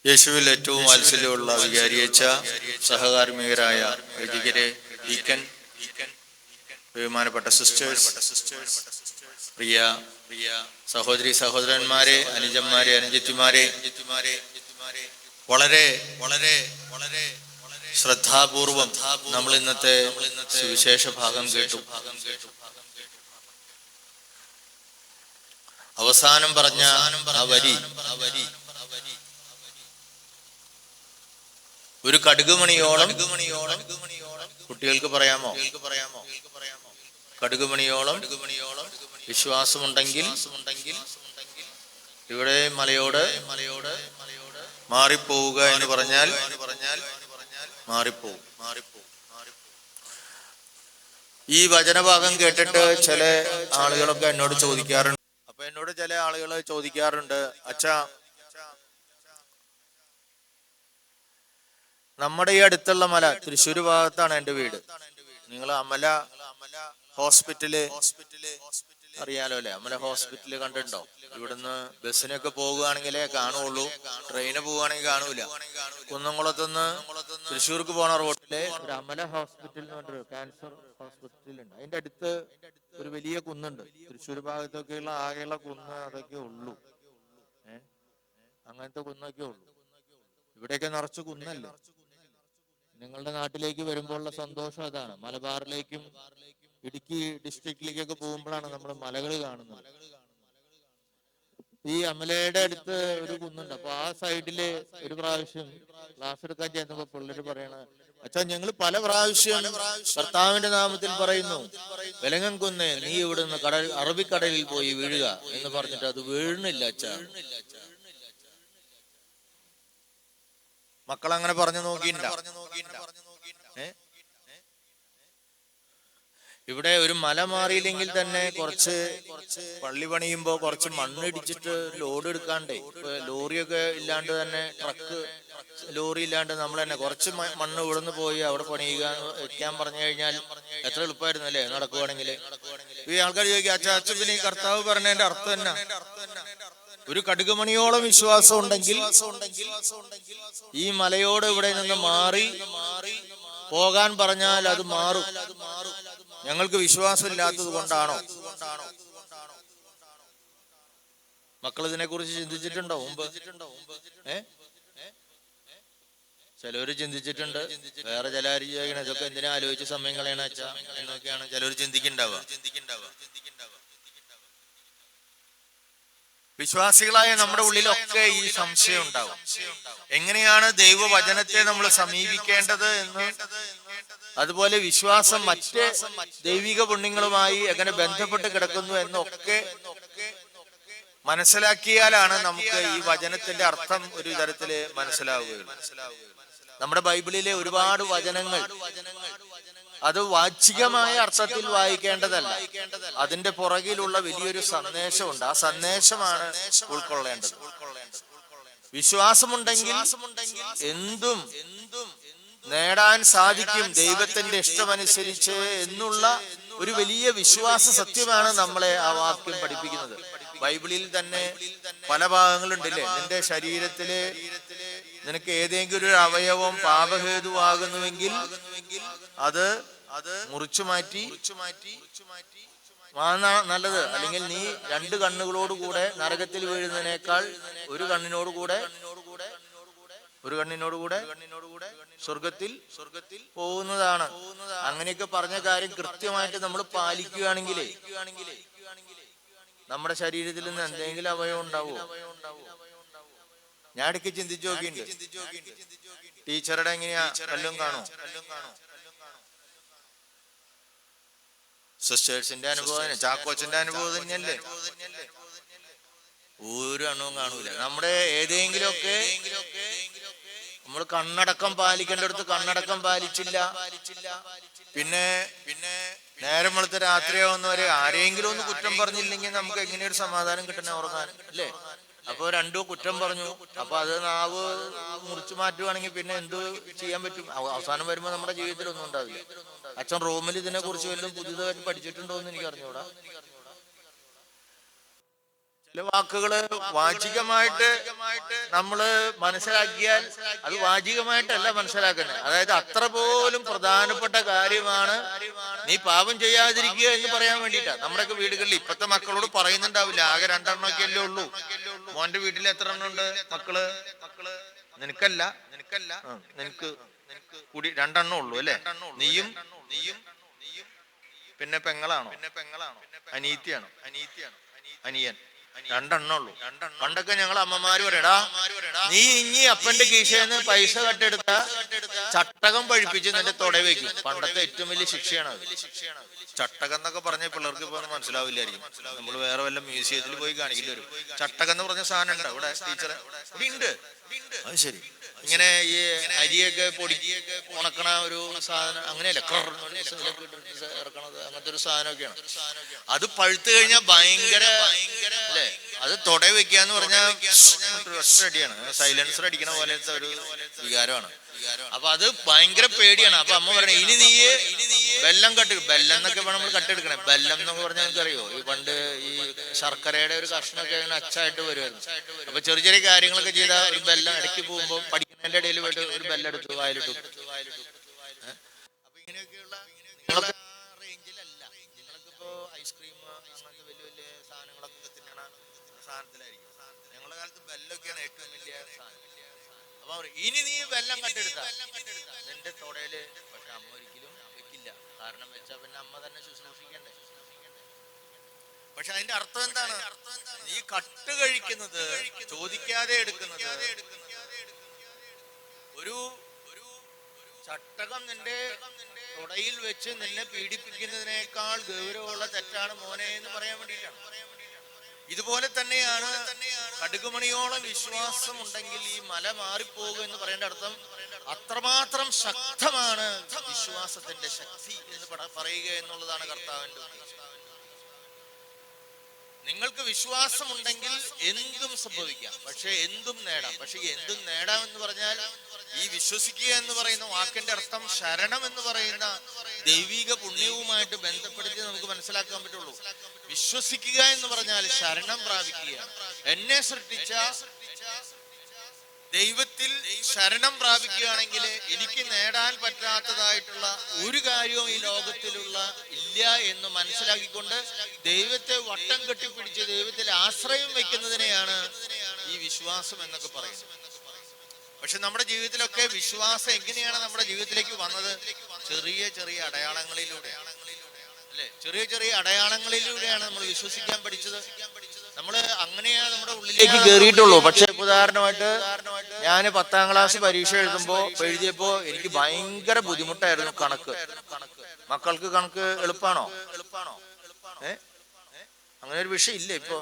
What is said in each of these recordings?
യേശുവിൽ ഏറ്റവും വാത്സല്യമുള്ള വികാരിയച്ച സഹകാർമ്മികരായ വൈദികരെ, ഡീക്കൻ, ബഹുമാനപ്പെട്ട സിസ്റ്റേഴ്സ്, പ്രിയ സഹോദരി സഹോദരന്മാരെ, അനുജന്മാരെ, അനുജത്തിമാരെ, വളരെ വളരെ വളരെ ശ്രദ്ധാപൂർവം നമ്മൾ ഇന്നത്തെ സുവിശേഷ ഭാഗം കേട്ടു. അവസാനം പറഞ്ഞ ആ വരി ഒരു കടുകുമണിയോളം, കുട്ടികൾക്ക് പറയാമോ? കടുകുമണിയോളം വിശ്വാസമുണ്ടെങ്കിൽ ഇവിടെ മലയോട് മാറിപ്പോവുക എന്ന് പറഞ്ഞാൽ മാറിപ്പോവും. ഈ വചനഭാഗം കേട്ടിട്ട് ചില ആളുകളൊക്കെ എന്നോട് ചോദിക്കാറുണ്ട്. അപ്പൊ എന്നോട് ചില ആളുകൾ ചോദിക്കാറുണ്ട്, അച്ഛാ, നമ്മുടെ ഈ അടുത്തുള്ള മല, തൃശ്ശൂർ ഭാഗത്താണ് എൻ്റെ വീട്. നിങ്ങൾ അമല ഹോസ്പിറ്റല് അറിയാലോ അല്ലെ? അമല ഹോസ്പിറ്റല് കണ്ടിട്ടുണ്ടോ? ഇവിടുന്ന് ബസ്സിനൊക്കെ പോകുകയാണെങ്കിലേ കാണുള്ളൂ, ട്രെയിന് പോവുകയാണെങ്കിൽ കാണൂല. കുന്നംകുളത്തുനിന്ന് തൃശ്ശൂർക്ക് പോണ റോഡില് ഒരു അമല ഹോസ്പിറ്റൽ എന്ന് പറഞ്ഞൊരു ക്യാൻസർ ഹോസ്പിറ്റൽ ഉണ്ട്. അതിന്റെ അടുത്ത് ഒരു വലിയ കുന്നുണ്ട്. തൃശ്ശൂർ ഭാഗത്തൊക്കെയുള്ള ആകെയുള്ള കുന്ന് അതൊക്കെ ഉള്ളൂ. അങ്ങനത്തെ കുന്നൊക്കെ ഉള്ളൂ. ഇവിടെയൊക്കെ നിറച്ച് കുന്നല്ലേ. നിങ്ങളുടെ നാട്ടിലേക്ക് വരുമ്പോഴുള്ള സന്തോഷം അതാണ്. മലബാറിലേക്കും ഇടുക്കി ഡിസ്ട്രിക്റ്റിലേക്കൊക്കെ പോകുമ്പോഴാണ് നമ്മൾ മലകൾ കാണുന്നത്. ഈ അമലയുടെ അടുത്ത് ഒരു കുന്നുണ്ട്. അപ്പൊ ആ സൈഡില് ഒരു പ്രാവശ്യം ക്ലാസ് എടുക്കാൻ ചെന്നപ്പോ പിള്ളേര് പറയണ, അച്ഛാ, ഞങ്ങൾ പല പ്രാവശ്യം കർത്താവിന്റെ നാമത്തിൽ പറയുന്നു, വെലങ്ങൻ കുന്നേ, നീ ഇവിടുന്ന് അറബിക്കടലിൽ പോയി വീഴുക എന്ന് പറഞ്ഞിട്ട് അത് വീഴുന്നില്ല അച്ഛാ. മക്കൾ അങ്ങനെ പറഞ്ഞു നോക്കിയില്ല. ഇവിടെ ഒരു മല മാറിയില്ലെങ്കിൽ തന്നെ കുറച്ച് പള്ളി പണിയുമ്പോ കുറച്ച് മണ്ണിടിച്ചിട്ട് ലോഡ് എടുക്കാണ്ടേ, ഇപ്പൊ ലോറിയൊക്കെ ഇല്ലാണ്ട് തന്നെ, ട്രക്ക് ലോറി ഇല്ലാണ്ട് നമ്മൾ തന്നെ കുറച്ച് മണ്ണ് ഇവിടുന്ന് പോയി അവിടെ പണിയുക വെക്കാൻ പറഞ്ഞു കഴിഞ്ഞാൽ എത്ര എളുപ്പമായിരുന്നു അല്ലേ? നടക്കുവാണെങ്കിൽ. ഈ ആൾക്കാർ ചോദിക്കുക, അച്ഛൻ പിന്നെ ഈ കർത്താവ് പറഞ്ഞതിന്റെ അർത്ഥം എന്നാ? ഒരു കടുകുമണിയോളം വിശ്വാസം ഉണ്ടെങ്കിൽ ഈ മലയോട് ഇവിടെ നിന്ന് മാറി പോകാൻ പറഞ്ഞാൽ അത് മാറും. ഞങ്ങൾക്ക് വിശ്വാസം ഇല്ലാത്തത് കൊണ്ടാണോ? മക്കൾ ഇതിനെ കുറിച്ച് ചിന്തിച്ചിട്ടുണ്ടോ മുമ്പ്? ചിലവര് ചിന്തിച്ചിട്ടുണ്ട്. വേറെ ചിലര് ചോദിക്കണം, ഇതൊക്കെ എന്തിനാ ആലോചിച്ച സമയം കളയണ അച്ഛാ എന്നൊക്കെയാണ് ചിലവർ ചിന്തിക്കുന്നുണ്ടാവുക. വിശ്വാസികളായ നമ്മുടെ ഉള്ളിലൊക്കെ ഈ സംശയം ഉണ്ടാവും. എങ്ങനെയാണ് ദൈവവചനത്തെ നമ്മൾ സമീപിക്കേണ്ടത് എന്ന്, അതുപോലെ വിശ്വാസം മറ്റ് ദൈവിക പുണ്യങ്ങളുമായി എങ്ങനെ ബന്ധപ്പെട്ട് കിടക്കുന്നു എന്നൊക്കെ മനസ്സിലാക്കിയാലാണ് നമുക്ക് ഈ വചനത്തിന്റെ അർത്ഥം ഒരു തരത്തില് മനസ്സിലാവുകയുള്ളൂ. നമ്മുടെ ബൈബിളിലെ ഒരുപാട് വചനങ്ങൾ അത് വാചികമായ അർത്ഥത്തിൽ വായിക്കേണ്ടതല്ല. അതിന്റെ പുറകിലുള്ള വലിയൊരു സന്ദേശമുണ്ട്. ആ സന്ദേശമാണ് ഉൾക്കൊള്ളേണ്ടത്. വിശ്വാസമുണ്ടെങ്കിൽ എന്തും നേടാൻ സാധിക്കും ദൈവത്തിന്റെ ഇഷ്ടമനുസരിച്ച് എന്നുള്ള ഒരു വലിയ വിശ്വാസ സത്യമാണ് നമ്മളെ ആ വാക്യം പഠിപ്പിക്കുന്നത്. ബൈബിളിൽ തന്നെ പല ഭാഗങ്ങളുണ്ടല്ലേ. നിന്റെ ശരീരത്തില് നിനക്ക് ഏതെങ്കിലും ഒരു അവയവം പാപഹേതുവാകുന്നുവെങ്കിൽ അത് മുറിച്ചു മാറ്റി നല്ലത്. അല്ലെങ്കിൽ നീ 2 കണ്ണുകളോടുകൂടെ നരകത്തിൽ വീഴുന്നതിനേക്കാൾ ഒരു കണ്ണിനോടുകൂടെ സ്വർഗത്തിൽ പോകുന്നതാണ്. അങ്ങനെയൊക്കെ പറഞ്ഞ കാര്യം കൃത്യമായിട്ട് നമ്മൾ പാലിക്കുകയാണെങ്കിലേ നമ്മുടെ ശരീരത്തിൽ നിന്ന് എന്തെങ്കിലും അവയവം ഉണ്ടാവുമോ? ഞാൻ ഇടയ്ക്ക് ചിന്തിച്ചു നോക്കിയിട്ടുണ്ട്. ടീച്ചറുടെ എങ്ങനെയാ വല്ലതും കാണോ? സിസ്റ്റേഴ്സിന്റെ അനുഭവം, ചാക്കോച്ചന്റെ അനുഭവം തന്നെയല്ലേ? ഒരു എണ്ണവും കാണൂല. നമ്മുടെ ഏതെങ്കിലുമൊക്കെ നമ്മൾ കണ്ണടക്കം പാലിക്കേണ്ടടുത്ത് കണ്ണടക്കം പാലിച്ചില്ല. പിന്നെ നേരം വെളുത്ത രാത്രിയാവുന്നവരെ ആരെങ്കിലും ഒന്ന് കുറ്റം പറഞ്ഞില്ലെങ്കിൽ നമുക്ക് എങ്ങനെയൊരു സമാധാനം കിട്ടണേ, ഉറങ്ങാൻ അല്ലേ? അപ്പൊ 2 കുറ്റം പറഞ്ഞു. അപ്പൊ അത് നാവ് മുറിച്ചു മാറ്റുവാണെങ്കിൽ പിന്നെ എന്ത് ചെയ്യാൻ പറ്റും? അവസാനം വരുമ്പോ നമ്മുടെ ജീവിതത്തിൽ ഒന്നും ഉണ്ടാവില്ല. അച്ഛൻ റൂമിൽ ഇതിനെ കുറിച്ച് വല്ലതും പുതിയതായിട്ട് പഠിച്ചിട്ടുണ്ടോ എന്ന് എനിക്ക് അറിഞ്ഞൂടാ. ചില വാക്കുകള് വാചികമായിട്ട് നമ്മള് മനസ്സിലാക്കിയാൽ അത് വാചികമായിട്ടല്ല മനസ്സിലാക്കുന്നത്. അതായത് അത്ര പോലും പ്രധാനപ്പെട്ട കാര്യമാണ് നീ പാപം ചെയ്യാതിരിക്കുക എന്ന് പറയാൻ വേണ്ടിയിട്ടാ. നമ്മുടെയൊക്കെ വീടുകളിൽ ഇപ്പത്തെ മക്കളോട് പറയുന്നുണ്ടാവില്ല, ആകെ 2 ഒക്കെ അല്ലേ ഉള്ളൂ. മോന്റെ വീട്ടിൽ എത്ര എണ്ണം ഉണ്ട് മക്കള്? നിനക്കല്ല, നിനക്ക് കൂടി 2 ഉള്ളൂ അല്ലെ? നീയും പിന്നെ പെങ്ങളാണോ അനീത്തിയാണോ? അനിയൻ 2 ഉള്ളൂ. പണ്ടൊക്കെ ഞങ്ങൾ അമ്മമാര് പറയടാ, നീ ഇനി അപ്പന്റെ കീശേന്ന് പൈസ കട്ടെടുത്ത ചട്ടകം പഴിപ്പിച്ച് നിന്റെ തൊട വെക്കും. പണ്ടത്തെ ഏറ്റവും വലിയ ശിക്ഷയാണ് അത്. ചട്ടകം എന്നൊക്കെ പറഞ്ഞ പിള്ളേർക്ക് ഇപ്പൊ മനസ്സിലാവില്ലായിരിക്കും. നമ്മൾ വേറെ വല്ല മ്യൂസിയത്തിൽ പോയി കാണിക്കേണ്ടി വരും. ചട്ടകം എന്ന് പറഞ്ഞ സാധനം ഉണ്ട് ഇവിടെ ടീച്ചറെ ഇവിടെ ഉണ്ട്. അത് ശരി. ഇങ്ങനെ ഈ അരിയൊക്കെ പൊടിക്കൊക്കെ ഉണക്കണ ഒരു സാധനം, അങ്ങനെയല്ല ഇറക്കണത്, അങ്ങനത്തെ ഒരു സാധനമൊക്കെയാണ്. അത് പഴുത്തു കഴിഞ്ഞാൽ ഭയങ്കര അല്ലേ, അത് തൊട വെക്കാന്ന് പറഞ്ഞാൽ അടിയാണ്, സൈലൻസർ അടിക്കണ പോലത്തെ ഒരു വികാരമാണ്. അപ്പൊ അത് ഭയങ്കര പേടിയാണ്. അപ്പൊ അമ്മ പറയണേ, ഇനി നീ ബെല്ലം ബെല്ലം എന്നൊക്കെ നമ്മൾ കട്ടെടുക്കണേ. ബെല്ലം എന്നൊക്കെ പറഞ്ഞാൽ നിനക്കറിയോ, ഈ പണ്ട് ഈ ശർക്കരയുടെ ഒരു കഷ്ണമൊക്കെ അങ്ങനെ അച്ചായിട്ട് വരുമായിരുന്നു. അപ്പൊ ചെറിയ ചെറിയ കാര്യങ്ങളൊക്കെ ചെയ്താൽ ഒരു ബെല്ലം ഇടയ്ക്ക് പോകുമ്പോൾ പഠിക്കുന്നതിന്റെ ഇടയിൽ പോയിട്ട് ഒരു ബെല്ലെടുത്തു വായിലിട്ടു. അപ്പൊ ഇങ്ങനെയൊക്കെയുള്ള നിങ്ങളൊക്കെ റേഞ്ചിലല്ല. നിങ്ങൾക്കിപ്പോ ഐസ്ക്രീം അങ്ങനത്തെ വലിയ വലിയ സാധനങ്ങളൊക്കെ തിന്നണ സാധനത്തിലായിരിക്കും. ഞങ്ങളുടെ കാലത്ത് ബെല്ലൊക്കെയാണ് ഏറ്റവും വലിയ സാധനം. അപ്പൊ ഇനി നീ വെല്ലം കട്ടെടുത്ത നിന്റെ തൊടയില്, പക്ഷെ അമ്മ ഒരിക്കലും വെക്കില്ല. കാരണം വെച്ചാ പിന്നെ അമ്മ തന്നെ ശുശ്രൂഷിക്കണ്ടേ. പക്ഷെ അതിന്റെ അർത്ഥം എന്താണ്? നീ കട്ട് കഴിക്കുന്നത്, ചോദിക്കാതെ എടുക്കുന്നത്, ഒരു ചട്ടകം നിന്റെ തൊടയിൽ വെച്ച് നിന്നെ പീഡിപ്പിക്കുന്നതിനേക്കാൾ ഗൗരവമുള്ള തെറ്റാണ് മോനെ എന്ന് പറയാൻ വേണ്ടിയിട്ടാണ്. ഇതുപോലെ തന്നെയാണ് കടുകുമണിയോളം വിശ്വാസം ഉണ്ടെങ്കിൽ ഈ മല മാറിപ്പോകും എന്ന് പറയേണ്ട അർത്ഥം അത്രമാത്രം ശക്തമാണ് വിശ്വാസത്തിന്റെ ശക്തി എന്ന് പറയുക എന്നുള്ളതാണ് കർത്താവിന്റെ ഉദ്ദേശം. നിങ്ങൾക്ക് വിശ്വാസമുണ്ടെങ്കിൽ എന്തും സംഭവിക്കാം, പക്ഷെ എന്തും നേടാം. പക്ഷെ എന്തും നേടാം എന്ന് പറഞ്ഞാൽ ഈ വിശ്വസിക്കുക എന്ന് പറയുന്ന വാക്കിന്റെ അർത്ഥം ശരണം എന്ന് പറയുന്ന ദൈവിക പുണ്യവുമായിട്ട് ബന്ധപ്പെടുത്തി നമുക്ക് മനസ്സിലാക്കാൻ പറ്റുള്ളൂ. വിശ്വസിക്കുക എന്ന് പറഞ്ഞാൽ ശരണം പ്രാപിക്കുക. എന്നെ സൃഷ്ടിച്ച ദൈവത്തിൽ ശരണം പ്രാപിക്കുകയാണെങ്കിൽ എനിക്ക് നേടാൻ പറ്റാത്തതായിട്ടുള്ള ഒരു കാര്യവും ഈ ലോകത്തിലുള്ള ഇല്ല എന്ന് മനസ്സിലാക്കിക്കൊണ്ട് ദൈവത്തെ വട്ടം കെട്ടിപ്പിടിച്ച് ദൈവത്തിൽ ആശ്രയം വെക്കുന്നതിനെയാണ് ഈ വിശ്വാസം എന്നൊക്കെ പറയുന്നത്. പക്ഷെ നമ്മുടെ ജീവിതത്തിലൊക്കെ വിശ്വാസം എങ്ങനെയാണ് നമ്മുടെ ജീവിതത്തിലേക്ക് വന്നത്? ചെറിയ ചെറിയ അടയാളങ്ങളിലൂടെ അല്ലെ? ചെറിയ ചെറിയ അടയാളങ്ങളിലൂടെയാണ് നമ്മൾ വിശ്വസിക്കാൻ പഠിച്ചത്. നമ്മള് അങ്ങനെയാണ് നമ്മുടെ ഉള്ളിലേക്ക് കയറിയിട്ടുള്ളൂ. പക്ഷെ ഉദാഹരണമായിട്ട് ഞാൻ 10ാം ക്ലാസ് പരീക്ഷ എഴുതിയപ്പോ എനിക്ക് ഭയങ്കര ബുദ്ധിമുട്ടായിരുന്നു കണക്ക്. മക്കൾക്ക് കണക്ക് എളുപ്പമാണോ? അങ്ങനെ ഒരു വിഷയം ഇല്ല ഇപ്പൊ.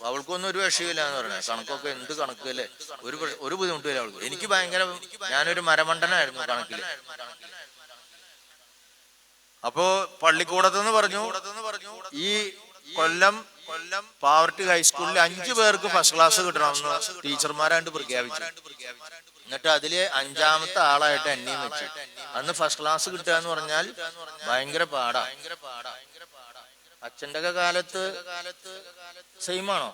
അവൾക്കൊന്നും ഒരു വിഷയമില്ല എന്ന് പറഞ്ഞത്. കണക്കൊക്കെ എന്ത് കണക്ക് അല്ലേ, ഒരു ബുദ്ധിമുട്ടില്ല അവൾക്ക്. എനിക്ക് ഭയങ്കര, ഞാനൊരു മരമണ്ടനായിരുന്നു കണക്കില്. അപ്പോ പള്ളിക്കൂടത്തെന്ന് പറഞ്ഞു ഈ കൊല്ലം പാവർട്ടി ഹൈസ്കൂളിൽ 5 പേർക്ക് ഫസ്റ്റ് ക്ലാസ് കിട്ടണമെന്ന് ടീച്ചർമാരായിട്ട് പ്രഖ്യാപിച്ചു. എന്നിട്ട് അതില് 5ാമത്തെ ആളായിട്ട് എന്നെയും വെച്ചു. അന്ന് ഫസ്റ്റ് ക്ലാസ് കിട്ടുക എന്ന് പറഞ്ഞാൽ ഭയങ്കര പാടാ. അച്ഛൻ്റെ ഒക്കെ കാലത്ത് സെയിമാണോ?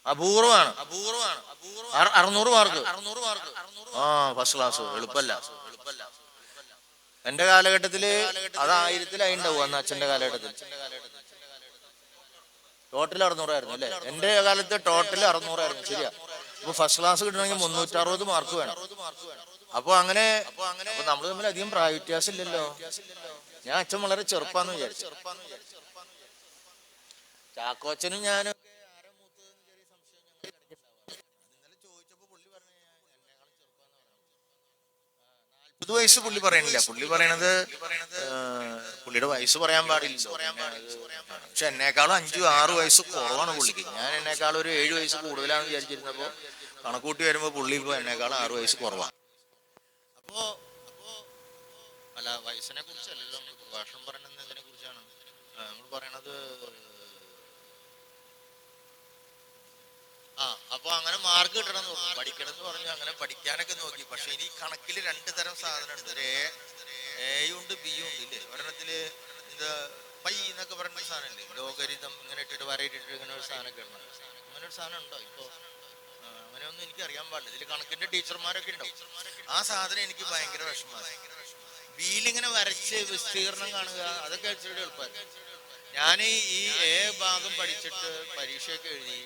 അപൂർവമാണ്. 600 മാർക്ക്. First class എളുപ്പല്ല. എന്റെ കാലഘട്ടത്തില് അത് 1000-ൽ ഉണ്ടാവും. അന്ന് അച്ഛന്റെ കാലഘട്ടത്തിൽ ടോട്ടൽ 600 ആയിരുന്നു അല്ലെ? എന്റെ കാലത്ത് ടോട്ടൽ 600 ആയിരുന്നു. ശരിയാ. അപ്പൊ ഫസ്റ്റ് ക്ലാസ് കിട്ടണമെങ്കിൽ 360 മാർക്ക് വേണം. അപ്പൊ അങ്ങനെ നമ്മൾ തമ്മിൽ അധികം പ്രായ വ്യത്യാസം ഇല്ലല്ലോ. ഞാൻ അച്ഛൻ വളരെ ചെറുപ്പാന്ന് വിചാരിച്ചു. ചാക്കോച്ചനും ഞാനും 40 വയസ്സ് പുള്ളി പറയണില്ല. പുള്ളി പറയണത് പുള്ളിയുടെ വയസ്സ് പറയാൻ പാടില്ല. പക്ഷെ എന്നെക്കാളും 5-6 വയസ്സ് കുറവാണ് പുള്ളിക്ക്. ഞാൻ എന്നെക്കാളും ഒരു 7 വയസ്സ് കൂടുതലാണെന്ന് വിചാരിച്ചിരുന്നപ്പോ കണക്കൂട്ടി വരുമ്പോ പുള്ളി ഇപ്പൊ എന്നെക്കാളും 6 വയസ്സ് കുറവാണ്. അപ്പോ അല്ല, വയസ്സിനെ കുറിച്ചല്ലല്ലോ നമ്മൾ പ്രഭാഷണം പറയുന്നത്, ഇതിനെ കുറിച്ചാണ് നമ്മൾ പറയണത്. അപ്പൊ അങ്ങനെ മാർക്ക് കിട്ടണം എന്ന് പറഞ്ഞു, പഠിക്കണം എന്ന് പറഞ്ഞു. അങ്ങനെ പഠിക്കാനൊക്കെ നോക്കി. പക്ഷെ ഇനി കണക്കിൽ 2 തരം സാധനം ഉണ്ട്. ഒരു എയും ഉണ്ട് ബിയും ഉണ്ട് ഇല്ലേ? ഒരെണ്ണത്തില് പൈ എന്നൊക്കെ പറയുന്ന സാധനല്ലേ, ലോകരിതം ഇങ്ങനെ ഇട്ടിട്ട് വരയിട്ടിട്ട് ഇങ്ങനെ ഒരു സാധനമൊക്കെ ഇടണം. അങ്ങനെ ഒരു സാധനം ഉണ്ടോ ഇപ്പൊ? അങ്ങനെയൊന്നും എനിക്ക് അറിയാൻ പാടില്ല. ഇതിൽ കണക്കിന്റെ ടീച്ചർമാരൊക്കെ ഉണ്ടാവും. ആ സാധനം എനിക്ക് ഭയങ്കര വിഷമമാണ്. വീലിങ്ങനെ വരച്ച് വിസ്തീർണം കാണുക, അതൊക്കെ ഇച്ചിരി എളുപ്പമായിരുന്നു. ഞാൻ ഈ എ ഭാഗം പഠിച്ചിട്ട് പരീക്ഷയൊക്കെ എഴുതി.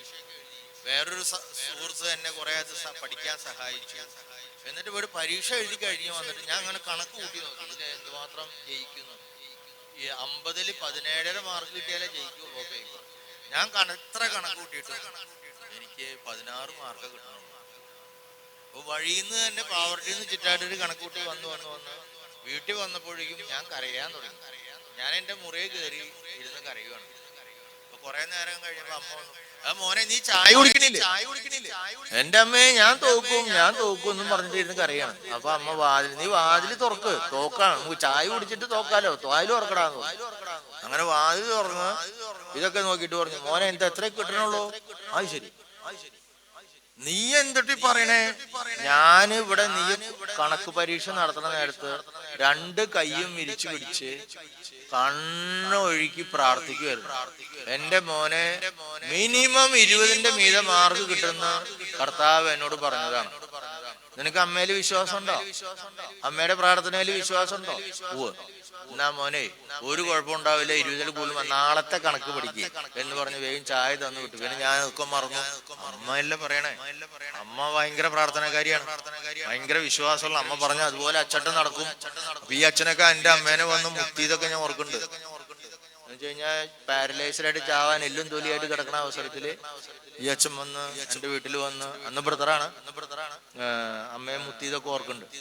വേറൊരു സുഹൃത്ത് എന്നെ കുറെ അത് പഠിക്കാൻ സഹായിച്ചു. എന്നിട്ട് ഇവിടെ പരീക്ഷ എഴുതി കഴിഞ്ഞ് വന്നിട്ട് ഞാൻ അങ്ങനെ കണക്ക് കൂട്ടി നോക്കി, ഇതിൽ എന്തുമാത്രം ജയിക്കുന്നു. ഈ 50-ൽ 17.5 മാർക്ക് കിട്ടിയാലേ ജയിക്കുള്ളൂ പേപ്പർ. ഞാൻ എത്ര കണക്ക് കൂട്ടിയിട്ട് എനിക്ക് 16 മാർക്ക് കിട്ടണം. അപ്പൊ വഴിയിൽ നിന്ന് തന്നെ പാവർട്ടിയിൽ നിന്ന് ചിറ്റാട്ടൊരു കണക്ക് കൂട്ടി വന്ന് വീട്ടിൽ വന്നപ്പോഴേക്കും ഞാൻ കരയാൻ തുടങ്ങി. ഞാൻ എൻ്റെ മുറിയിൽ കയറി ഇരുന്ന് കരയുവാണ്. അപ്പൊ കുറെ നേരം കഴിഞ്ഞപ്പോ അമ്മ വന്നു, ആ മോനെ നീ ചായ കുടിക്കണില്ലേ? എന്റെ അമ്മയെ ഞാൻ തോക്കും എന്നും പറഞ്ഞിട്ട് ഇരുന്ന് കരയാണ്. അപ്പൊ അമ്മ നീ വാതിൽ തുറക്ക്, തോക്കാണ്, നമുക്ക് ചായ കുടിച്ചിട്ട് തോക്കാലോ, വാതിൽ തുറക്കടാന്ന്. അങ്ങനെ വാതിൽ തുറന്ന് ഇതൊക്കെ നോക്കിട്ട് പറഞ്ഞു, മോനെ എന്താ എത്ര കിട്ടണുള്ളൂ? അത് ശരി, നീ എന്തൊട്ടി പറയണേ? ഞാൻ ഇവിടെ നീ കണക്ക് പരീക്ഷ നടത്തുന്ന നേരത്ത് 2 കൈയും വിരിച്ചു പിടിച്ച് കണ്ണൊഴുക്കി പ്രാർത്ഥിക്കുമായിരുന്നു. എന്റെ മോനെ മിനിമം 20ന്റെ മീതെ മാർക്ക് കിട്ടുന്ന കർത്താവ് എന്നോട് പറഞ്ഞതാണ്. നിനക്ക് അമ്മയില് വിശ്വാസം ഉണ്ടോ? അമ്മയുടെ പ്രാർത്ഥനയില് വിശ്വാസം ഉണ്ടോ? എന്നാ മോനെ ഒരു കുഴപ്പമുണ്ടാവില്ല, 20ൽ കൂടുതൽ നാളത്തെ കണക്ക് പഠിക്കുക എന്ന് പറഞ്ഞ് വേഗം ചായ തന്നു വിട്ടു. പിന്നെ ഞാൻ ഒക്കെ മറന്നു. അമ്മയല്ലേ പറയണേ, അമ്മ ഭയങ്കര പ്രാർത്ഥനക്കാരിയാണ്, ഭയങ്കര വിശ്വാസമുള്ള. അമ്മ പറഞ്ഞ അതുപോലെ അച്ചട്ടൻ നടക്കും. അപ്പൊ ഈ അച്ഛനൊക്കെ എന്റെ അമ്മേനെ വന്ന് മുത്തിയതൊക്കെ ഞാൻ ഓർക്കുന്നുണ്ട്. എന്ന് വെച്ച് കഴിഞ്ഞാൽ പാരലൈസ്ഡായിട്ട് ചാവാൻ എല്ലും തൊലിയായിട്ട് കിടക്കുന്ന അവസരത്തില് ഈ അച്ഛൻ വന്ന് എന്റെ വീട്ടിൽ വന്ന്, അന്ന് ബ്രദറാണ്, അമ്മയെ മുത്തിയതൊക്കെ ഓർക്കുന്നുണ്ട്.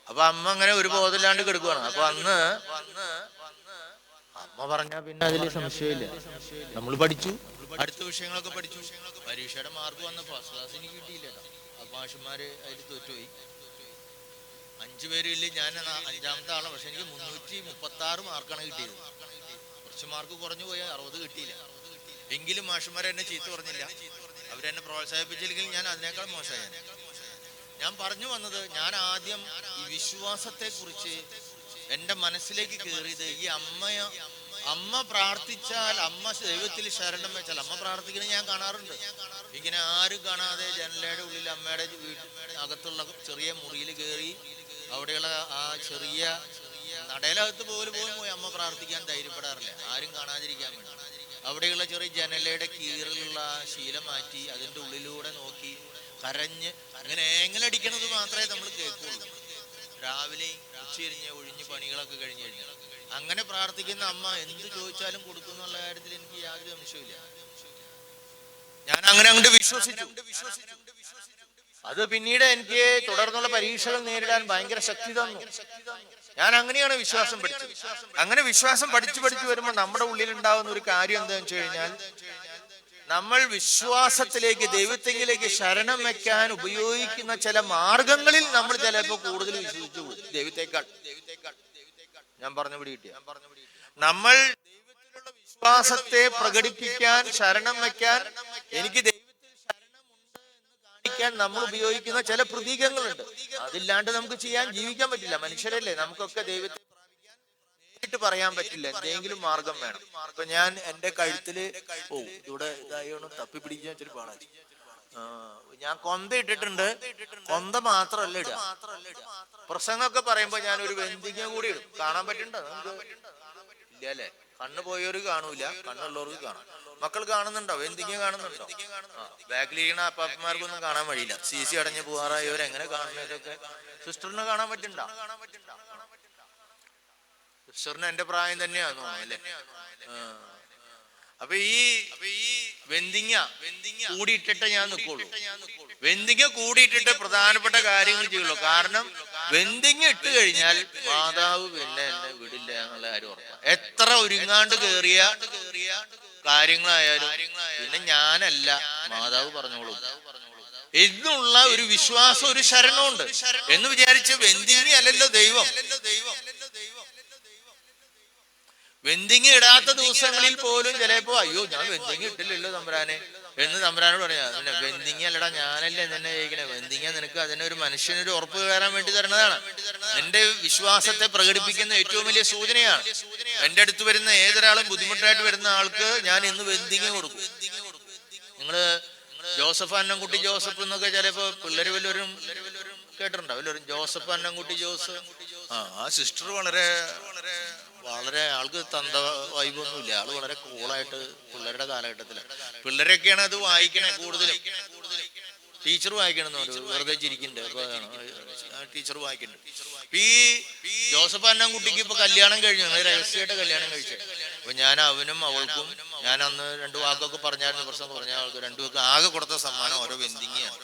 അപ്പൊ അമ്മ അങ്ങനെ ഒരു ബോധമില്ലാണ്ട് കിടക്കുവാണ്. അപ്പൊ അന്ന് അമ്മ പറഞ്ഞ പിന്നെ അതിൽ സംശയമില്ല. നമ്മൾ പഠിച്ചു, അടുത്ത വിഷയങ്ങളൊക്കെ പഠിച്ചു. പരീക്ഷയുടെ മാർക്ക് വന്ന ഫസ്റ്റ് ക്ലാസ് എനിക്ക് കിട്ടിയില്ല. അപ്പൊ മാഷന്മാര് അതിൽ തോറ്റുപോയി. 5 പേരില്ല, ഞാൻ 5ാമത്തെ ആളാണ്. പക്ഷെ എനിക്ക് 336 മാർക്കാണ് കിട്ടിയത്. കുറച്ച് മാർക്ക് കുറഞ്ഞു പോയാൽ 60 കിട്ടിയില്ല. എങ്കിലും മാഷന്മാരെ എന്നെ ചീത്ത പറഞ്ഞില്ല, അവരെന്നെ പ്രോത്സാഹിപ്പിച്ചില്ലെങ്കിൽ ഞാൻ അതിനേക്കാൾ മോശമായി. ഞാൻ പറഞ്ഞു വന്നത്, ഞാൻ ആദ്യം ഈ വിശ്വാസത്തെ കുറിച്ച് എൻ്റെ മനസ്സിലേക്ക് കയറിയത് ഈ അമ്മ പ്രാർത്ഥിച്ചാൽ, അമ്മ ദൈവത്തിൽ ശരണം വെച്ചാൽ, അമ്മ പ്രാർത്ഥിക്കുന്നത് ഞാൻ കാണാറുണ്ട്. ഇങ്ങനെ ആരും കാണാതെ ജനലയുടെ ഉള്ളിൽ അമ്മയുടെ അകത്തുള്ള ചെറിയ മുറിയിൽ കയറി അവിടെയുള്ള ആ ചെറിയ നടയിലകത്ത് പോലും പോയി അമ്മ പ്രാർത്ഥിക്കാൻ ധൈര്യപ്പെടാറില്ല, ആരും കാണാതിരിക്കാൻ വേണ്ടി. അവിടെയുള്ള ചെറിയ ജനലയുടെ കീറിലുള്ള ശീലം മാറ്റി അതിൻ്റെ ഉള്ളിലൂടെ നോക്കി കരഞ്ഞ് അങ്ങനെ ഏങ്ങലടിക്കണത് മാത്രമേ നമ്മൾ കേൾക്കുള്ളൂ. രാവിലെ ഉച്ചരിഞ്ഞ് ഒഴിഞ്ഞ് പണികളൊക്കെ കഴിഞ്ഞ് കഴിഞ്ഞാൽ അങ്ങനെ പ്രാർത്ഥിക്കുന്ന അമ്മ എന്ത് ചോദിച്ചാലും കൊടുക്കും എന്നുള്ള കാര്യത്തിൽ എനിക്ക് യാതൊരു സംശയമില്ല. ഞാൻ അങ്ങനെ അങ്ങോട്ട് വിശ്വസിച്ചു. അത് പിന്നീട് എനിക്ക് തുടർന്നുള്ള പരീക്ഷകൾ നേരിടാൻ ഭയങ്കര ശക്തി തന്നു. ഞാൻ അങ്ങനെയാണ് വിശ്വാസം പഠിച്ചത്. അങ്ങനെ വിശ്വാസം പഠിച്ചു വരുമ്പോൾ നമ്മുടെ ഉള്ളിൽ ഉണ്ടാവുന്ന ഒരു കാര്യം എന്താണെന്ന് വെച്ച് കഴിഞ്ഞാൽ, നമ്മൾ വിശ്വാസത്തിലേക്ക്, ദൈവത്തിലേക്ക് ശരണം വെക്കാൻ ഉപയോഗിക്കുന്ന ചില മാർഗങ്ങളിൽ നമ്മൾ ചിലപ്പോൾ കൂടുതൽ വിശ്വസിച്ചു പോകും ദൈവത്തെക്കാൾ. ഞാൻ പറഞ്ഞു പിടികിട്ടിയ, നമ്മൾ ദൈവത്തിലുള്ള വിശ്വാസത്തെ പ്രകടിപ്പിക്കാൻ, ശരണം വെക്കാൻ, എനിക്ക് ദൈവത്തിൽ ശരണമുണ്ട് എന്ന് കാണിക്കാൻ നമ്മൾ ഉപയോഗിക്കുന്ന ചില പ്രതീകങ്ങളുണ്ട്. അതില്ലാണ്ട് നമുക്ക് ജീവിക്കാൻ പറ്റില്ല. മനുഷ്യരല്ലേ, നമുക്കൊക്കെ ദൈവത്തെ പറയാൻ പറ്റില്ല. എന്തെങ്കിലും മാർഗം വേണം. അപ്പൊ ഞാൻ എന്റെ കഴുത്തില് ഇവിടെ ഇതായോണ്ട് തപ്പി പിടിക്കാൻ ഇച്ചിരി പാടായി. ഞാൻ കൊന്ത ഇട്ടിട്ടുണ്ട്. കൊന്ത മാത്രമല്ല ഇടുക, പ്രസംഗമൊക്കെ പറയുമ്പോ ഞാൻ ഒരു വെന്തിങ്ങ കൂടി ഇടും. കാണാൻ പറ്റുന്നുണ്ടോ നമുക്ക്? ഇല്ല അല്ലെ? കണ്ണ് പോയവർക്ക് കാണൂല, കണ്ണുള്ളവർക്ക് കാണാം. മക്കൾ കാണുന്നുണ്ടോ? വെന്തിങ്ങ കാണുന്നുണ്ടോ? ബാക്കിലിരിക്കണ അപ്പാപ്പന്മാർക്കൊന്നും കാണാൻ വഴിയില്ല. CC അടഞ്ഞ് പോകാറായവരെങ്ങനെ കാണുന്നതൊക്കെ സിസ്റ്ററിന് കാണാൻ പറ്റുന്നുണ്ടോ? സിസ്റ്ററിന് എന്റെ പ്രായം തന്നെയാണോ അല്ലെ? അപ്പൊ ഈ വെന്തിങ്ങ കൂടിയിട്ടിട്ട് ഞാൻ നിൽക്കുള്ളൂ. വെന്തിങ്ങ കൂടിയിട്ടിട്ട് പ്രധാനപ്പെട്ട കാര്യങ്ങൾ ചെയ്യുള്ളൂ. കാരണം വെന്തിങ്ങ ഇട്ട് കഴിഞ്ഞാൽ മാതാവ് പിന്നെ എന്നെ വിടില്ല എന്നുള്ള കാര്യം ഉറപ്പാണ്. എത്ര ഒരുങ്ങാണ്ട് കേറിയ കാര്യങ്ങളായാലും പിന്നെ ഞാനല്ല, മാതാവ് പറഞ്ഞോളൂ എന്നുള്ള ഒരു വിശ്വാസം, ഒരു ശരണമുണ്ട് എന്ന് വിചാരിച്ച് വെന്തിങ്ങ അല്ലല്ലോ ദൈവം. വെന്തിങ്ങ ഇടാത്ത ദിവസങ്ങളിൽ പോലും ചിലപ്പോ അയ്യോ ഞാൻ വെന്തിങ്ങ ഇട്ടില്ലല്ലോ തമ്പുരാനെ എന്ന് തമ്പുരാനോട് പറയാ. പിന്നെ വെന്തിങ്ങ അല്ലടാ, ഞാനല്ലേ നിന്നെ ജയിക്കണേ, വെന്തിങ്ങ നിനക്ക് അതിനെ ഒരു മനുഷ്യനൊരു ഉറപ്പ് കയറാൻ വേണ്ടി തരണതാണ്. നിന്റെ വിശ്വാസത്തെ പ്രകടിപ്പിക്കുന്ന ഏറ്റവും വലിയ സൂചനയാണ്. എന്റെ അടുത്ത് വരുന്ന ഏതൊരാളും ബുദ്ധിമുട്ടായിട്ട് വരുന്ന ആൾക്ക് ഞാൻ ഇന്ന് വെന്തിങ്ങ കൊടുക്കും. നിങ്ങള് ജോസഫ് അന്നംകുട്ടി ജോസഫ് എന്നൊക്കെ ചിലപ്പോ പിള്ളേര് വല്ലവരും കേട്ടിട്ടുണ്ടോ? വല്ലവരും ജോസഫ് അന്നംകുട്ടി ജോസഫ്. ആ സിസ്റ്റർ വളരെ വളരെ ആൾക്ക് തന്ത വൈബൊന്നുമില്ല. ആള് വളരെ കൂളായിട്ട് പിള്ളേരുടെ കാലഘട്ടത്തില് പിള്ളേരൊക്കെയാണ് അത് വായിക്കണേ കൂടുതലും. ടീച്ചർ വായിക്കണമെന്ന് വെറുതെ ചിരിക്കുന്നുണ്ട്. അപ്പൊ ടീച്ചർ വായിക്കുന്നുണ്ട്. ഈ ജോസഫ് അന്നംകുട്ടിക്ക് ഇപ്പൊ കല്യാണം കഴിഞ്ഞു, രഹസ്യമായിട്ട് കല്യാണം കഴിച്ചത്. അപ്പൊ ഞാൻ അവനും അവൾക്കും ഞാൻ അന്ന് 2 വാക്കൊക്കെ പറഞ്ഞായിരുന്നു. പ്രശ്നം പറഞ്ഞ ആൾക്ക് 2 വാക്ക് ആകെ കൊടുത്ത സമ്മാനം ഓരോ വെന്തിങ്ങയാണ്.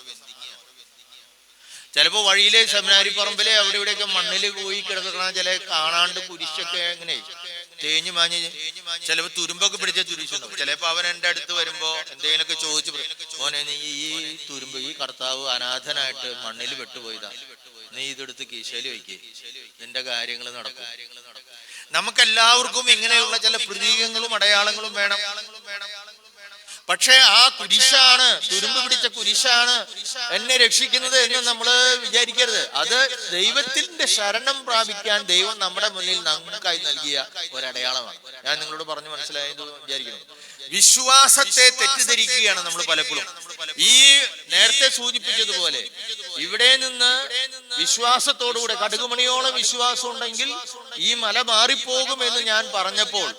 ചിലപ്പോ വഴിയിലെ സെമിനാരി പറമ്പിലെ അവിടെ ഇവിടെയൊക്കെ മണ്ണിൽ പോയി കിടക്കുന്ന ചില കാണാണ്ട് കുരിശൊക്കെ ഇങ്ങനെ തേഞ്ഞു മാഞ്ഞ് ചിലപ്പോ തുരുമ്പൊക്കെ പിടിച്ച തുരിശുണ്ടാവും. ചിലപ്പോ അവൻ എന്റെ അടുത്ത് വരുമ്പോ എന്തെങ്കിലുമൊക്കെ ചോദിച്ചു, മോനെ നീ ഈ തുരുമ്പ്, ഈ കർത്താവ് അനാഥനായിട്ട് മണ്ണിൽ പെട്ടുപോയതാ, നീ ഇതെടുത്ത് കീശയിൽ വയ്ക്കേ, നിന്റെ കാര്യങ്ങൾ നടക്കും. നമുക്കെല്ലാവർക്കും ഇങ്ങനെയുള്ള ചില പ്രതീകങ്ങളും അടയാളങ്ങളും വേണം. പക്ഷെ ആ കുരിശാണ്, തുരുമ്പ് പിടിച്ച കുരിശാണ് എന്നെ രക്ഷിക്കുന്നത് എന്ന് നമ്മൾ വിചാരിക്കരുത്. അത് ദൈവത്തിന്റെ ശരണം പ്രാപിക്കാൻ ദൈവം നമ്മുടെ മുന്നിൽ നമുക്കായി നൽകിയ ഒരടയാളമാണ്. ഞാൻ നിങ്ങളോട് പറഞ്ഞു മനസ്സിലായത് വിചാരിക്കുന്നു. വിശ്വാസത്തെ തെറ്റിദ്ധരിക്കുകയാണ് നമ്മൾ പലപ്പോഴും. ഈ നേരത്തെ സൂചിപ്പിച്ചതുപോലെ ഇവിടെ നിന്ന് വിശ്വാസത്തോടുകൂടെ കടുകുമണിയോളം വിശ്വാസം ഉണ്ടെങ്കിൽ ഈ മല മാറിപ്പോകുമെന്ന് ഞാൻ പറഞ്ഞപ്പോൾ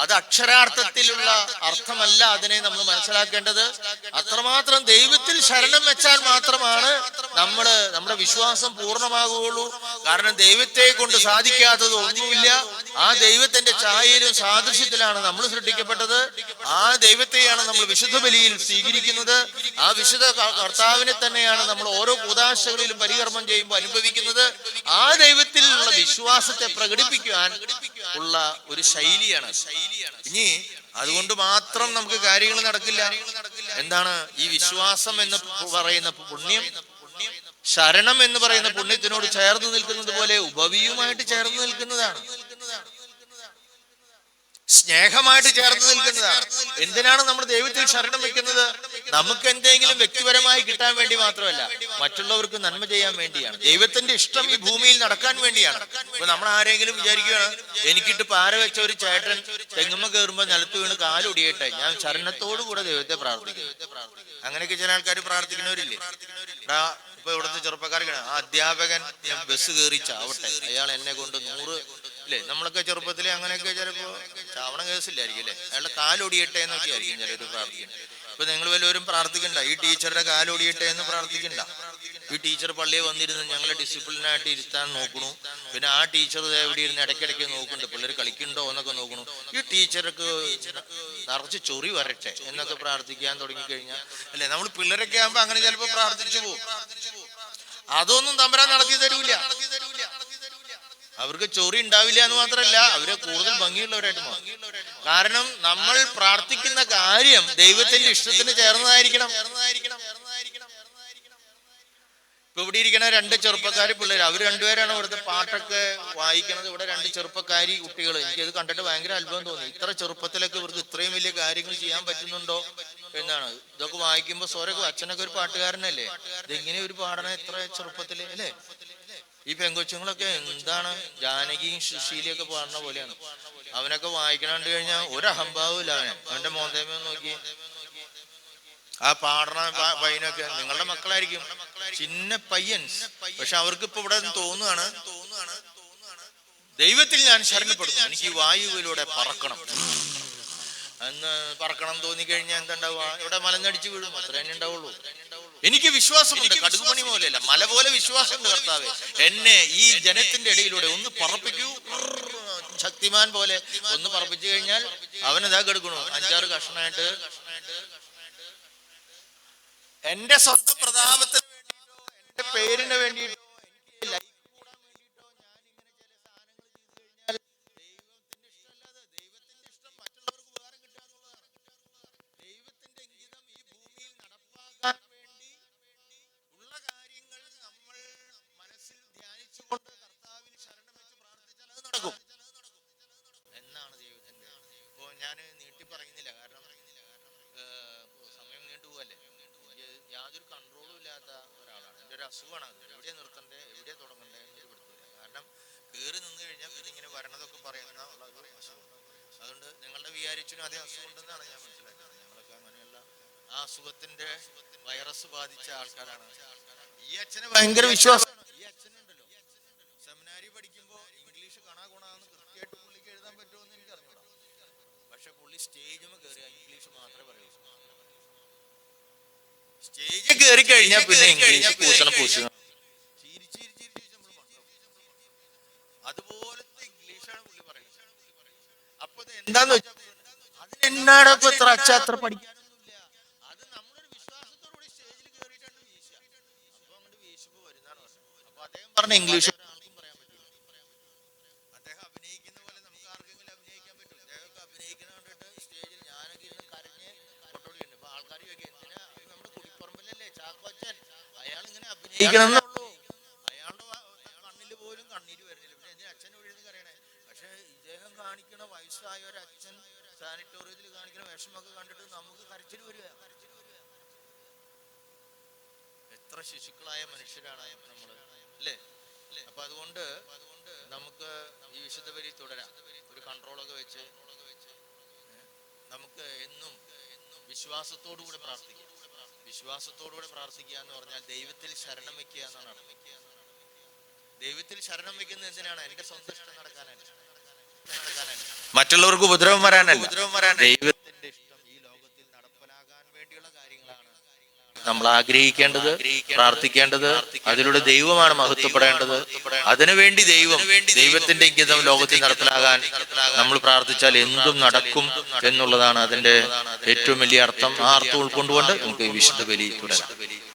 അത് അക്ഷരാർത്ഥത്തിലുള്ള അർത്ഥമല്ല അതിനെ നമ്മൾ മനസ്സിലാക്കേണ്ടത്. അത്രമാത്രം ദൈവത്തിൽ ശരണം വെച്ചാൽ മാത്രമാണ് നമ്മുടെ വിശ്വാസം പൂർണ്ണമാകുകയുള്ളൂ. കാരണം ദൈവത്തെ കൊണ്ട് സാധിക്കാത്തത് ഒന്നുമില്ല. ആ ദൈവത്തിന്റെ ഛായയിലും സാദൃശ്യത്തിലാണ് നമ്മൾ സൃഷ്ടിക്കപ്പെട്ടത്. ആ ദൈവത്തെയാണ് നമ്മൾ വിശുദ്ധ ബലിയിൽ സ്വീകരിക്കുന്നത്. ആ വിശുദ്ധ കർത്താവിനെ തന്നെയാണ് നമ്മൾ ഓരോ കൂദാശകളിലും പരികർമ്മം ചെയ്യുമ്പോൾ അനുഭവിക്കുന്നത്. ആ ദൈവത്തിലുള്ള വിശ്വാസത്തെ പ്രകടിപ്പിക്കുവാൻ ഉള്ള ഒരു ശൈലിയാണ്. ഇനി അതുകൊണ്ട് മാത്രം നമുക്ക് കാര്യങ്ങൾ നടക്കില്ല. എന്താണ് ഈ വിശ്വാസം എന്ന് പറയുന്ന പുണ്യം? ശരണം എന്ന് പറയുന്ന പുണ്യത്തിനോട് ചേർന്ന് നിൽക്കുന്നത് പോലെ ഉപവിയുമായിട്ട് ചേർന്ന് നിൽക്കുന്നതാണ്, സ്നേഹമായിട്ട് ചേർന്ന് നിൽക്കുന്നതാണ്. എന്തിനാണ് നമ്മൾ ദൈവത്തിൽ ശരണം വെക്കുന്നത്? നമുക്ക് എന്തെങ്കിലും വ്യക്തിപരമായി കിട്ടാൻ വേണ്ടി മാത്രമല്ല, മറ്റുള്ളവർക്ക് നന്മ ചെയ്യാൻ വേണ്ടിയാണ്. ദൈവത്തിന്റെ ഇഷ്ടം ഈ ഭൂമിയിൽ നടക്കാൻ വേണ്ടിയാണ്. ഇപ്പൊ നമ്മൾ ആരെങ്കിലും വിചാരിക്കുകയാണ്, എനിക്കിട്ട് പാര വെച്ച ഒരു ചേട്ടൻ തെങ്ങുമ്മ കയറുമ്പോ നിലത്ത് വീണ് കാലൊടിയട്ടെ, ഞാൻ ശരണത്തോടു കൂടെ ദൈവത്തെ പ്രാർത്ഥിക്കും. അങ്ങനെയൊക്കെ ചില ആൾക്കാർ പ്രാർത്ഥിക്കുന്നവരില്ലേ? ഇപ്പൊ ഇവിടുത്തെ ചെറുപ്പക്കാർക്ക് ആ അധ്യാപകൻ ബസ് കയറി ചാവട്ടെ, അയാൾ എന്നെ കൊണ്ട് 100 അല്ലേ? നമ്മളൊക്കെ ചെറുപ്പത്തിലെ അങ്ങനെയൊക്കെ ചിലപ്പോ ചാവണ കേസില്ലായിരിക്കും അല്ലെ, അയാളുടെ കാലൊടിയട്ടെ എന്നൊക്കെ ആയിരിക്കും ചിലർ പ്രാർത്ഥിക്കുന്നത്. ഇപ്പൊ നിങ്ങൾ വല്ലവരും പ്രാർത്ഥിക്കണ്ട ഈ ടീച്ചറുടെ കാലൊടിയട്ടെ എന്ന് പ്രാർത്ഥിക്കണ്ട. ഈ ടീച്ചർ പള്ളിയിൽ വന്നിരുന്ന് ഞങ്ങളെ ഡിസിപ്ലിനായിട്ട് ഇരുത്താൻ നോക്കണു. പിന്നെ ആ ടീച്ചർ എവിടെ ഇരുന്ന് ഇടയ്ക്കിടയ്ക്ക് നോക്കുന്നുണ്ട് പിള്ളേർ കളിക്കണ്ടോ എന്നൊക്കെ നോക്കണു. ഈ ടീച്ചർക്ക് നിറച്ച് ചൊറി വരട്ടെ എന്നൊക്കെ പ്രാർത്ഥിക്കാൻ തുടങ്ങിക്കഴിഞ്ഞാൽ അല്ലെ, നമ്മൾ പിള്ളേരൊക്കെ ആകുമ്പോ അങ്ങനെ ചിലപ്പോ പ്രാർത്ഥിച്ചു പോകും. അതൊന്നും തമ്പുരാൻ നടത്തി തരൂല. അവർക്ക് ചൊറി ഉണ്ടാവില്ല എന്ന് മാത്രമല്ല, അവരെ കൂടുതൽ ഭംഗിയുള്ളവരായിട്ട് മാറും. കാരണം നമ്മൾ പ്രാർത്ഥിക്കുന്ന കാര്യം ദൈവത്തിന്റെ ഇഷ്ടത്തിന് ചേർന്നതായിരിക്കണം. ഇപ്പൊ ഇവിടെ ഇരിക്കണ 2 ചെറുപ്പക്കാരി പിള്ളേർ, അവർ 2 പേരാണ് ഇവിടുത്തെ പാട്ടൊക്കെ വായിക്കണത്. ഇവിടെ 2 ചെറുപ്പക്കാരി കുട്ടികൾ. എനിക്കത് കണ്ടിട്ട് ഭയങ്കര അത്ഭുതം തോന്നി. ഇത്ര ചെറുപ്പത്തിലൊക്കെ ഇവർക്ക് ഇത്രയും വലിയ കാര്യങ്ങൾ ചെയ്യാൻ പറ്റുന്നുണ്ടോ എന്നാണ്. ഇതൊക്കെ വായിക്കുമ്പോ സ്വരൊക്കെ, അച്ഛനൊക്കെ ഒരു പാട്ടുകാരനല്ലേ, ഇതെങ്ങനെ ഒരു പാടണം ഇത്ര ചെറുപ്പത്തില് അല്ലേ? ഈ പെങ്കൊച്ചുങ്ങളൊക്കെ എന്താണ് ജാനകിയും സുശീലയൊക്കെ പാടുന്ന പോലെയാണ്. അവനൊക്കെ വായിക്കണ കണ്ടു കഴിഞ്ഞാൽ ഒരു അഹംഭാവം ഇല്ല. അവന്റെ മോന്തേമ നോക്കി ആ പാടണ പയ്യനൊക്കെ നിങ്ങളുടെ മക്കളായിരിക്കും, ചിന്ന പയ്യൻസ്. പക്ഷെ അവർക്ക് ഇപ്പൊ ഇവിടെ തോന്നുകയാണ്, ദൈവത്തിൽ ഞാൻ ശരണപ്പെടുന്നു, എനിക്ക് ഈ വായുവിലൂടെ പറക്കണം എന്ന് പറക്കണം തോന്നിക്കഴിഞ്ഞാൽ എന്തുണ്ടാവുക? ഇവിടെ മലന്നടിച്ച് വീഴും, അത്ര തന്നെ ഉണ്ടാവുള്ളൂ. എനിക്ക് വിശ്വാസമുണ്ട്, കടുകുമണി പോലെയല്ല, മല പോലെ വിശ്വാസമുണ്ട്. കർത്താവേ, എന്നെ ഈ ജനത്തിന്റെ ഇടയിലൂടെ ഒന്ന് പറപ്പിക്കൂ, ശക്തിമാൻ പോലെ ഒന്ന് പറപ്പിച്ചു കഴിഞ്ഞാൽ അവനെതാ കെടുക്കണു 5-6 കഷ്ണമായിട്ട്. എന്റെ സ്വന്തം പ്രതാപത്തിന് വേണ്ടിയിട്ടോ എന്റെ പേരിന് വേണ്ടിയിട്ടോ എനിക്ക് ലൈഫ് കൂടാൻ വേണ്ടിയിട്ടോ ഞാൻ ഇങ്ങനെ ചില സാധനങ്ങൾ ചെയ്തു കഴിഞ്ഞാൽ ദൈവത്തിന്റെ ഇഷ്ടമല്ലാതെ, ദൈവത്തിന്റെ ഇഷ്ടം മറ്റുള്ളവർക്ക് ഉപകാരം കിട്ടുക എന്നുള്ളതാണ്. ദൈവത്തിന്റെ ഗീതം ഈ ഭൂമിയിൽ നടപ്പാക്കാൻ വേണ്ടി ഉള്ള കാര്യങ്ങൾ നമ്മൾ മനസ്സിൽ ധ്യാനിച്ചുകൊണ്ട് കർത്താവിന് ശരണം വെച്ച് പ്രാർത്ഥിച്ചാൽ അത് നടക്കും എന്നാണ് ദൈവത്തിന്റെ. ഇപ്പോ ഞാൻ നീട്ടി പറയുന്നില്ല, കാരണം സമയം യാതൊരു കൺട്രോളും ഇല്ലാത്ത ഒരാളാണ്. എൻ്റെ ഒരു അസുഖമാണ് അത്. എവിടെ നിർത്തണ്ടേ എവിടെ തുടങ്ങണ്ടേ എന്നൊരു പിടുത്തമില്ല. കാരണം കയറി നിന്ന് കഴിഞ്ഞാൽ പിന്നെ ഇങ്ങനെ വരണതൊക്കെ പറയുന്ന ഉള്ള ഒരു അസുഖം. അതുകൊണ്ട് നിങ്ങളുടെ വിചാരിച്ചിനും അതേ അസുഖം ഉണ്ടെന്നാണ് ഞാൻ മനസ്സിലാക്കുന്നത്. ഞങ്ങളൊക്കെ അങ്ങനെയുള്ള ആ അസുഖത്തിന്റെ വൈറസ് ബാധിച്ച ആൾക്കാരാണ്. ഈ അച്ഛന് ഭയങ്കര വിശ്വാസമാണ്. ഈ അച്ഛനുണ്ടല്ലോ, സെമിനാരി പഠിക്കുമ്പോ ഇംഗ്ലീഷ് കണാകുണാന്ന് കൃത്യമായിട്ട് പുള്ളിക്ക് എഴുതാൻ പറ്റുമെന്ന് എനിക്ക് അറിഞ്ഞൂടാ. പക്ഷെ പുള്ളി സ്റ്റേജിൽ കയറിയ ഇംഗ്ലീഷ് മാത്രമേ പറയൂ. സ്റ്റേജിൽ കയറി കഴിഞ്ഞാൽ പിന്നെ ഇംഗ്ലീഷ് പൂശണം അതുപോലത്തെ ഇംഗ്ലീഷാണ് പുള്ളി പറയുന്നത്. അപ്പൊ എന്താന്ന് വെച്ചാൽ അതിനെന്നാണ് ഇപ്പൊ ഇത്ര അച്ചാത്ര പഠിക്കാനൊന്നുമില്ല. അത് നമ്മളൊരു വിശ്വാസത്തോടുകൂടി സ്റ്റേജിൽ കയറിയിട്ടാണ് വീശുക. അപ്പൊ അങ്ങോട്ട് വീശുമ്പോ വരുന്നതാണ് പറഞ്ഞത്. അപ്പൊ അദ്ദേഹം പറഞ്ഞ ഇംഗ്ലീഷ് ഒരാൾക്കും പറയാൻ പറ്റില്ല. അദ്ദേഹം അഭിനയിക്കുന്ന പോലെ നമുക്ക് ആർക്കെങ്കിലും അഭിനയിക്കാൻ പറ്റും? അദ്ദേഹമൊക്കെ അഭിനയിക്കുന്ന കണ്ടിട്ട് സ്റ്റേജിൽ ഞാനൊക്കെ ഇരുന്ന് കരഞ്ഞ് കൊട്ടോടിയുണ്ട്. ഇപ്പൊ ആൾക്കാർ ചോദിക്കും, എന്തിനാ നമ്മുടെ കുടിപ്പറമ്പിലല്ലേ ചാക്കോച്ചൻ, അയാൾ ഇങ്ങനെ അഭിനയിക്കണം. അയാളുടെ കണ്ണിൽ പോലും കണ്ണീര് വരുന്നില്ല. പിന്നെ എന്റെ അച്ഛൻ എഴുതി കരയണേ. പക്ഷെ ഇദ്ദേഹം കാണിക്കണ വയസ്സായ ഒരു അച്ഛൻ സാനിറ്റോറിയത്തിൽ കാണിക്കുന്ന വിഷമൊക്കെ കണ്ടിട്ട് നമുക്ക് കരച്ചിൽ വരിക. എത്ര ശിശുക്കളായ മനുഷ്യരാണ് നമ്മള്, അല്ലേ? അപ്പൊ അതുകൊണ്ട് നമുക്ക് ഈ വിശുദ്ധ ബലി തുടരാം. ഒരു കൺട്രോളൊക്കെ വെച്ച് നമുക്ക് എന്നും വിശ്വാസത്തോടുകൂടെ പ്രാർത്ഥിക്കാം. വിശ്വാസത്തോടുകൂടെ പ്രാർത്ഥിക്കുക എന്ന് പറഞ്ഞാൽ ദൈവത്തിൽ ശരണം വെക്കുക എന്നാണ് അർത്ഥം. ദൈവത്തിൽ ശരണം വെക്കുന്നത് എന്തിനാണ്? എന്റെ സ്വന്തം ഇഷ്ടം നടക്കാനല്ല, മറ്റുള്ളവർക്ക് ഉപദ്രവം വരാനല്ല. ദൈവത്തിന്റെ ഇഷ്ടം ഈ ലോകത്തിൽ നടപ്പിലാകാൻ വേണ്ടിയുള്ള കാര്യങ്ങളാണ് നമ്മൾ ആഗ്രഹിക്കേണ്ടത്, പ്രാർത്ഥിക്കേണ്ടത്. അതിലൂടെ ദൈവമാണ് മഹത്വപ്പെടേണ്ടത്. അതിനുവേണ്ടി ദൈവത്തിന്റെ ഇംഗിതം ലോകത്തിൽ നടപ്പിലാകാൻ നമ്മൾ പ്രാർത്ഥിച്ചാൽ എന്തും നടക്കും എന്നുള്ളതാണ് അതിന്റെ ഏറ്റവും വലിയ അർത്ഥം. ആ അർത്ഥം ഉൾക്കൊണ്ടുകൊണ്ട് നമുക്ക് വിശുദ്ധ ബലി തുടരാം.